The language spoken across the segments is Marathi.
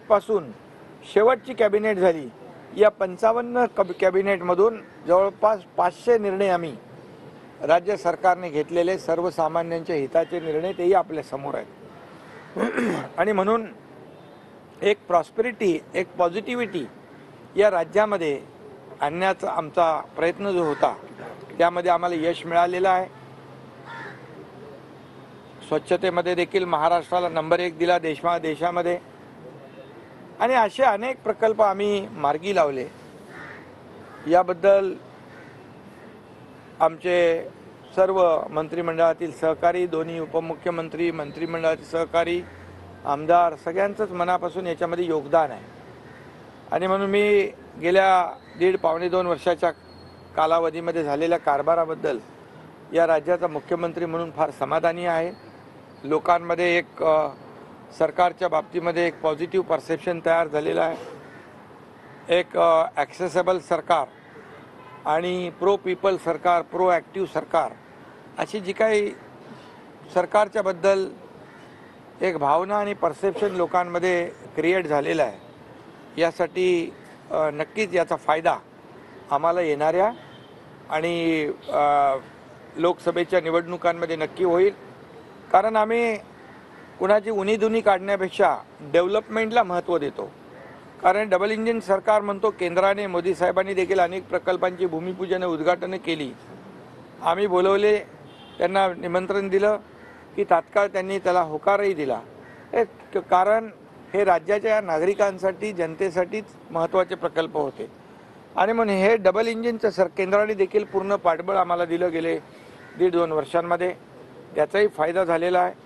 पासून शेवटची कॅबिनेट झाली, या 55 कॅबिनेटमधून जवळपास 500 निर्णय आम्ही राज्य सरकारने घेतलेले सर्वसामान्यांच्या हिताचे निर्णय तेही आपल्या समोर आहेत। आणि म्हणून एक प्रॉस्पेरिटी, एक पॉझिटिव्हिटी या राज्यामध्ये आणण्याचा आमचा प्रयत्न जो होता त्यामध्ये आम्हाला यश मिळालेलं आहे। स्वच्छतेमध्ये देखील महाराष्ट्राला नंबर 1 दिला देशामध्ये, आणि असे अनेक प्रकल्प आम्ही मार्गी लावले। याबद्दल आमचे सर्व मंत्रिमंडळातील सहकारी, दोन्ही उपमुख्यमंत्री, मंत्रिमंडळातील सहकारी, आमदार सगळ्यांचंच मनापासून याच्यामध्ये योगदान आहे। आणि म्हणून मी गेल्या 1.5-2 वर्षाच्या कालावधीमध्ये झालेल्या कारभाराबद्दल या राज्याचा मुख्यमंत्री म्हणून फार समाधानी आहे। लोकांमध्ये एक सरकारच्या बाबतीमध्ये एक पॉझिटिव्ह परसेप्शन तयार झालेलं आहे। एक ॲक्सेसेबल सरकार आणि प्रो पीपल सरकार, प्रो ॲक्टिव्ह सरकार अशी जी काही सरकारच्या बद्दल एक भावना आणि परसेप्शन लोकांमध्ये क्रिएट झालेला आहे, यासाठी नक्कीच याचा फायदा आम्हाला येणाऱ्या आणि लोकसभेच्या निवडणुकांमध्ये नक्की होईल। कारण आम्ही कुणाची उणीधुनी काढण्यापेक्षा डेव्हलपमेंटला महत्त्व देतो। कारण डबल इंजिन सरकार म्हणतो, केंद्राने, मोदी साहेबांनी देखील अनेक प्रकल्पांची भूमिपूजन उद्घाटन केली। आम्ही बोलवले, त्यांना निमंत्रण दिलं की तात्काळ त्यांनी त्याला होकारही दिला। कारण हे राज्याच्या नागरिकांसाठी, जनतेसाठीच महत्त्वाचे प्रकल्प होते। आणि म्हणून हे डबल इंजिनचं केंद्राने देखील पूर्ण पाठबळ आम्हाला दिलं गेले 1.5-2 वर्षांमध्ये, त्याचाही फायदा झालेला आहे।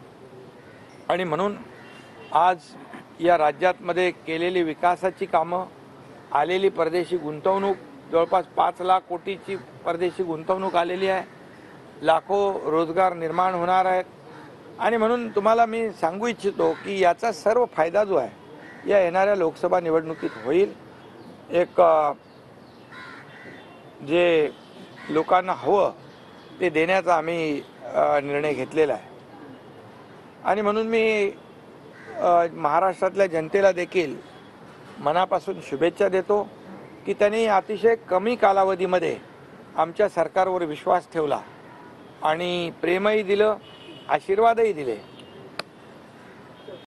आणि म्हणून आज या राज्यामध्ये केलेली विकासाची कामं, आलेली परदेशी गुंतवणूक, जवळपास 5 लाख कोटीची परदेशी गुंतवणूक आलेली आहे, लाखो रोजगार निर्माण होणार आहेत। आणि म्हणून तुम्हाला मी सांगू इच्छितो की याचा सर्व फायदा जो आहे या येणाऱ्या लोकसभा निवडणुकीत होईल। एक जे लोकांना हवं ते देण्याचा आम्ही निर्णय घेतलेला आहे। आणि म्हणून मी महाराष्ट्रातल्या जनतेला देखील मनापासून शुभेच्छा देतो की त्यांनी अतिशय कमी कालावधीमध्ये आमच्या सरकारवर विश्वास ठेवला आणि प्रेमही दिलं, आशीर्वादही दिले।